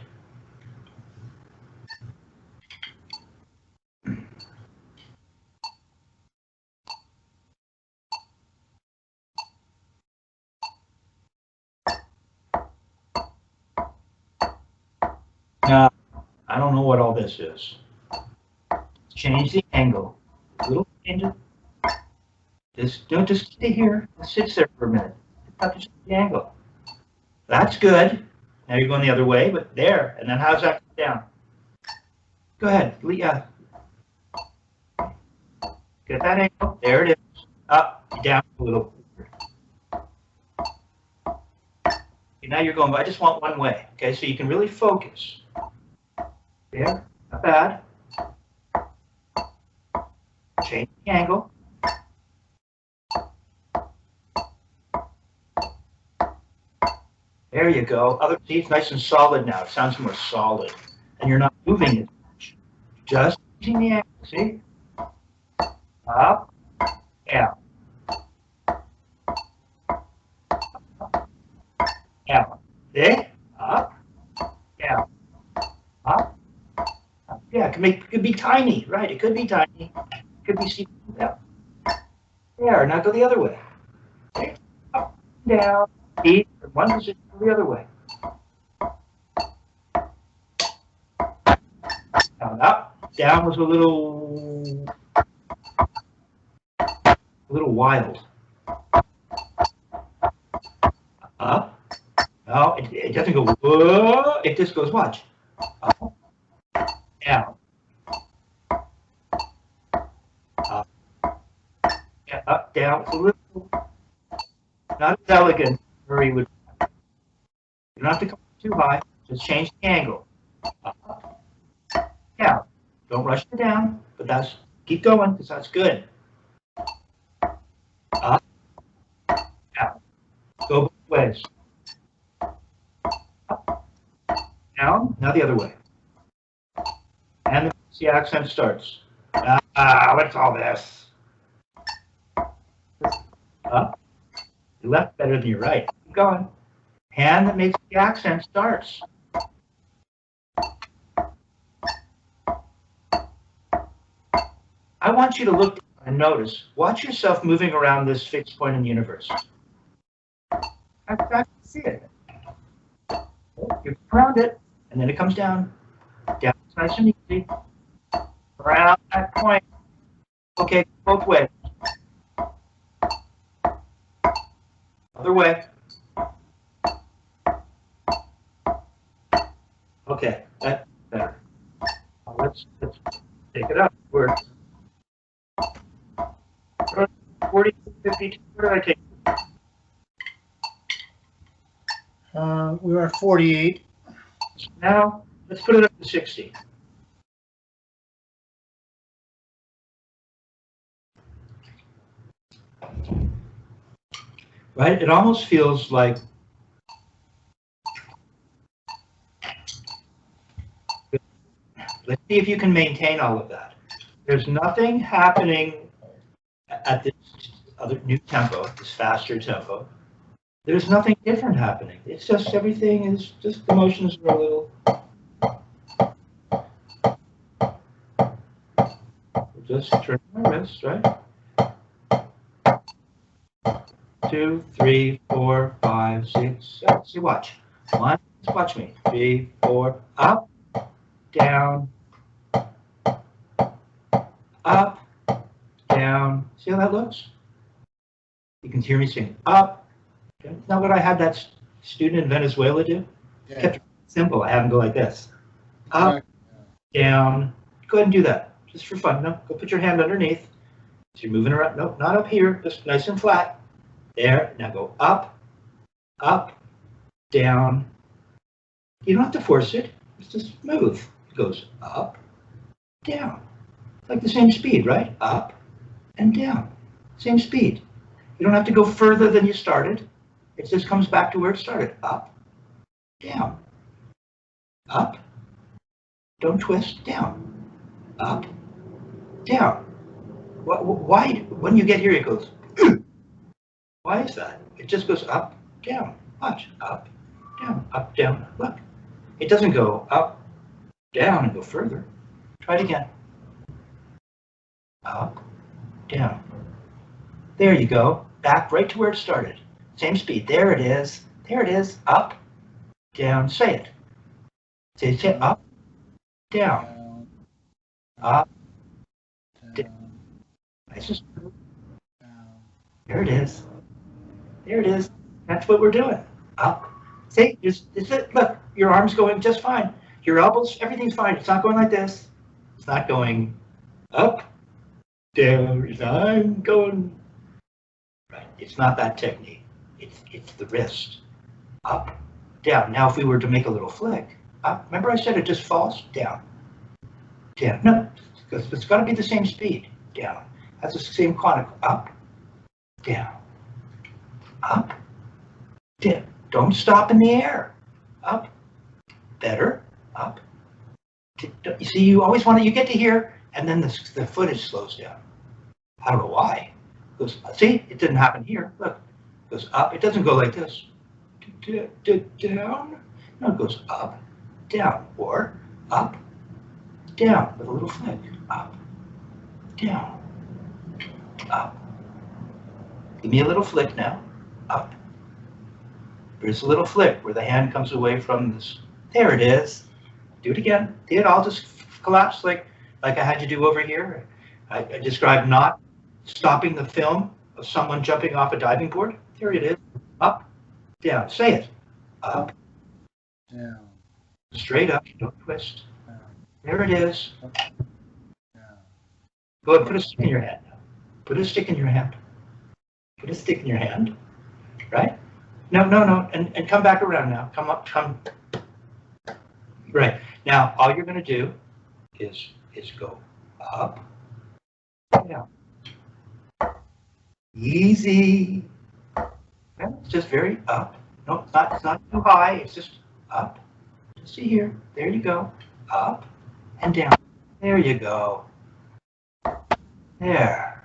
Now, I don't know what all this is. Change the angle. A little change it. Just stay here. It sits there for a minute. Have to change the angle. That's good. Now you're going the other way, but there. And then how's that come down? Go ahead. Yeah. Get that angle. There it is. Up, down a little. Okay, now you're going, I just want one way. Okay, so you can really focus. There, not bad. Change the angle. There you go. See, it's nice and solid now. It sounds more solid. And you're not moving it much. Just changing the angle, see? Up, down. Down. See? Up, down. Up. Yeah, it could be tiny, right? It could be tiny. It could be down. There, now go the other way. Okay. Up, down, eat, one position the other way. Down, up, down was a little wild. Up. No, it doesn't go whoa, it just goes watch. Up, down. Up. Yeah, up, down. It's a little not as elegant where you would. You don't have to come too high, just change the angle. Up, down. Don't rush it down, but keep going because that's good. Up, Go both ways. Up, down, now the other way. And the accent starts. What's all this? Up. Your left better than your right. Keep going. Hand that makes the accent starts. I want you to look and notice. Watch yourself moving around this fixed point in the universe. I can see it. You around it, and then it comes down. Down, it's nice and easy. Around that point. Okay, both ways. Other way. Okay, that's better. Let's take it up. We're 40, 50, where did I take it? We were at 48. Now, let's put it up to 60. Right? It almost feels like let's see if you can maintain all of that. There's nothing happening at this other new tempo, this faster tempo. There's nothing different happening. It's just everything is just the motions are a little. Just turn my wrist, right? 2, 3, 4, 5, 6, 7. See, watch. 1, watch me. 3, 4, up, down, up, down. See how that looks? You can hear me sing up. Okay. Not what I had that student in Venezuela do. Yeah. Kept it simple. I had him go like this. Up, down. Go ahead and do that. Just for fun. No, go put your hand underneath. So you're moving around. Nope, not up here. Just nice and flat. There. Now go up, up, down. You don't have to force it. It's just move. It goes up, down. Like the same speed, right? Up and down. Same speed. You don't have to go further than you started. It just comes back to where it started. Up, down, up. Don't twist. Down, up, down. Why? When you get here, it goes. Why is that? It just goes up, down. Watch. Up, down. Look. It doesn't go up, down, and go further. Try it again. Up, down. There you go. Back right to where it started. Same speed. There it is. There it is. Up, down. Say it. Say up, down. Up, down. Nice and smooth. There it is. There it is. That's what we're doing. Up. See, it's it. Look, your arm's going just fine. Your elbows, everything's fine. It's not going like this. It's not going up, down. It's not going. Right. It's not that technique. It's the wrist. Up, down. Now, if we were to make a little flick, up. Remember I said it just falls down. Down. No, because it's got to be the same speed. Down. That's the same quantum. Up, down. Up, down. Don't stop in the air. Up, better, up. You see, you always want to, you get to here, and then the footage slows down. I don't know why. It goes, see, it didn't happen here. Look, it goes up. It doesn't go like this. Down. No, it goes up, down, or up, down with a little flick. Up, down, up. Give me a little flick now. Up. There's a little flick where the hand comes away from this. There it is. Do it again. See it all just collapse like I had you do over here. I described not stopping the film of someone jumping off a diving board. There it is. Up, down. Say it. Up, down. Straight up. Don't twist. Down. There it is. Down. Go ahead. Put a stick in your hand. Put a stick in your hand. Put a stick in your hand. Right? No, and come back around now. Come up, come. Right. Now, all you're going to do is go up, down. Easy. Okay? It's just very up. No, it's not too high. It's just up. Just see here. There you go. Up and down. There you go. There.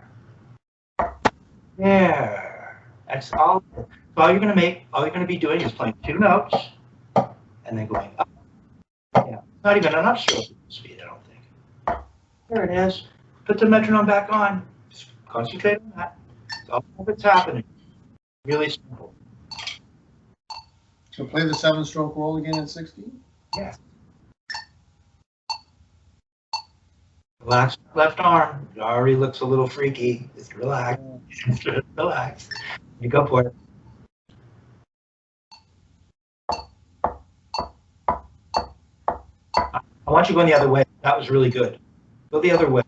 There. That's all. So all you're going to be doing is playing 2 notes and then going up. Yeah. Not even an upstroke speed, I don't think. There it is. Put the metronome back on. Just concentrate on that. That's all that's happening. Really simple. So play the 7-stroke roll again at 16? Yes. Relax left arm. It already looks a little freaky. Just relax. Just relax. You go for it. I want you going the other way. That was really good. Go the other way.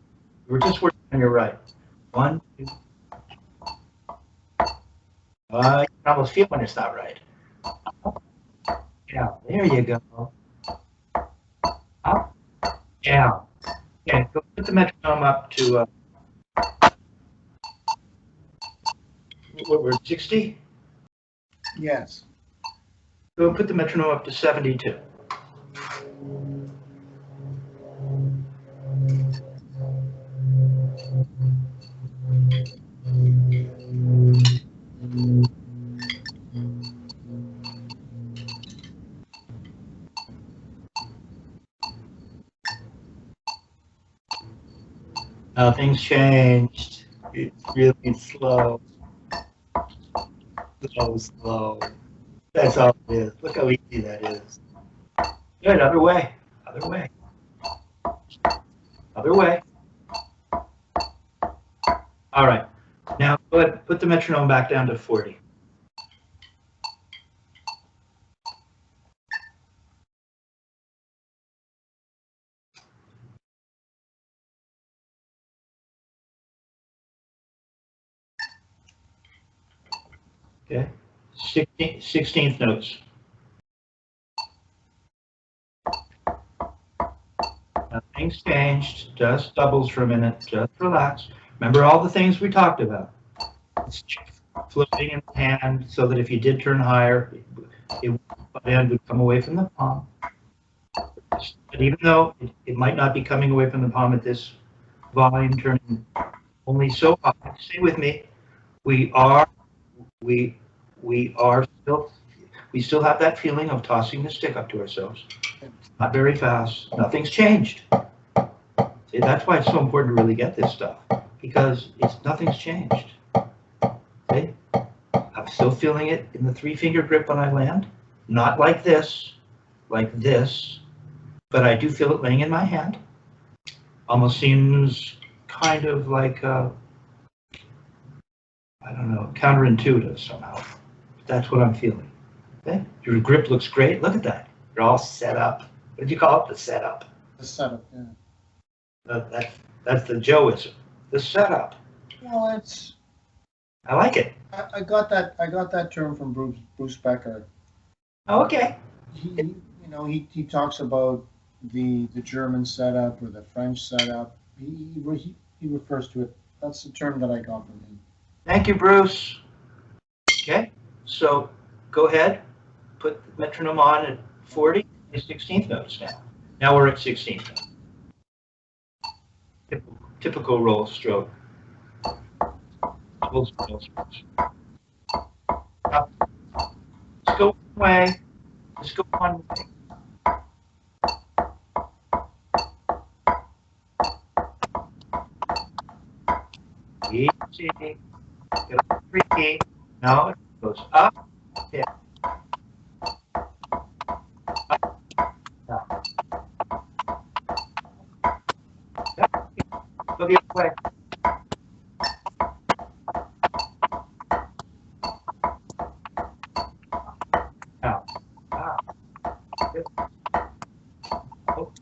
You were just working on your right. 1, 2. You can almost feel when it's not right. Yeah, there you go. Up, down. Okay, go put the metronome up to, what we're 60? Yes. Go put the metronome up to 72. Nothing's changed. It's really slow. Slow. That's all it is. Look how easy that is. Good, other way. Other way. Other way. All right. Now go ahead, put the metronome back down to 40. Okay. 16th notes. Nothing's changed. Just doubles for a minute. Just relax. Remember all the things we talked about. It's flipping in the hand so that if you did turn higher, the hand would come away from the palm. But even though it might not be coming away from the palm at this volume, turning only so high, stay with me. We still have that feeling of tossing the stick up to ourselves. Not very fast. Nothing's changed. See, that's why it's so important to really get this stuff, because nothing's changed. See? I'm still feeling it in the 3-finger grip when I land. Not like this, but I do feel it laying in my hand. Almost seems kind of like, I don't know, counterintuitive somehow. That's what I'm feeling. Okay? Your grip looks great. Look at that. You're all set up. What did you call it? The setup. The setup, yeah. That's the Joeism. The setup. Well, it's. I like it. I got that term from Bruce Becker. Oh, okay. He talks about the German setup or the French setup. He refers to it. That's the term that I got from him. Thank you, Bruce. Okay, so go ahead, put the metronome on at 40, the 16th notes now. Now we're at 16th notes. Typical roll stroke. Roll strokes. Up. Let's go one way. Let's go one way. Easy. Get up 3 key. Now it goes up, down. Up, down. Yep. Go the other way. Now. Good. Oh.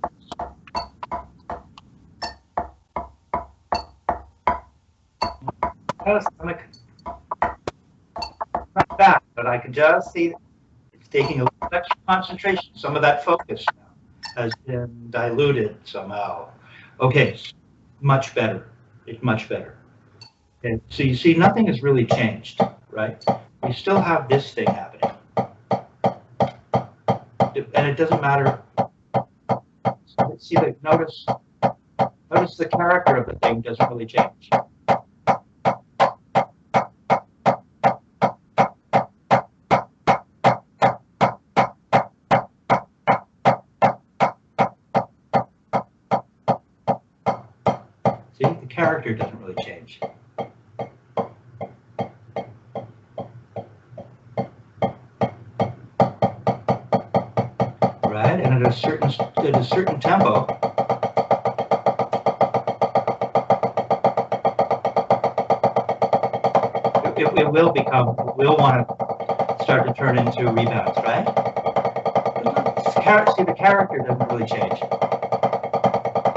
Stomach. Not bad, but I can just see it's taking a little extra concentration. Some of that focus now has been diluted somehow. Okay, much better. It's much better. Okay, so you see, nothing has really changed, right? we still have this thing happening. And it doesn't matter. See, notice the character of the thing doesn't really change. See, the character doesn't really change. Right, and at a certain tempo, we'll want to start to turn into rebounds, right? See, the character doesn't really change.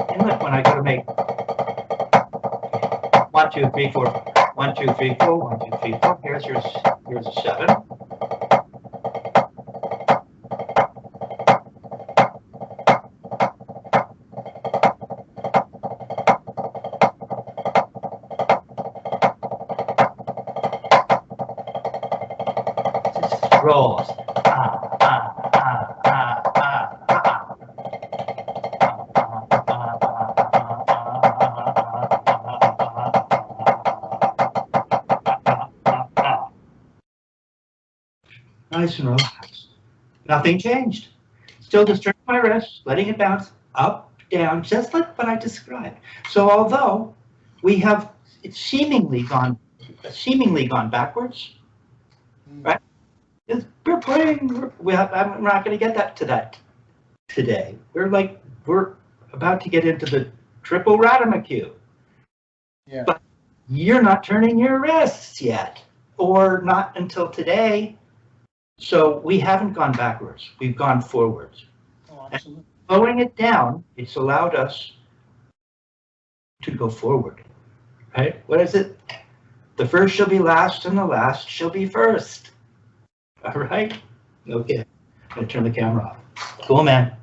And look, when I go to make 1, 2, 3, 4, 1, 2, 3, 4, 1, 2, 3, 4, here's a 7. Rolls. Nice and relaxed. Nothing changed. Still just turning my wrist, letting it bounce up, down, just like what I described. So although we have it's seemingly gone backwards, right? We're playing. I'm not going to get to that today. We're about to get into the triple Rademacher. Yeah. But you're not turning your wrists yet, or not until today. So we haven't gone backwards. We've gone forwards. Oh, absolutely. And slowing it down, it's allowed us to go forward. Right? What is it? The first shall be last, and the last shall be first. All right? Okay. I'm going to turn the camera off. Cool, man.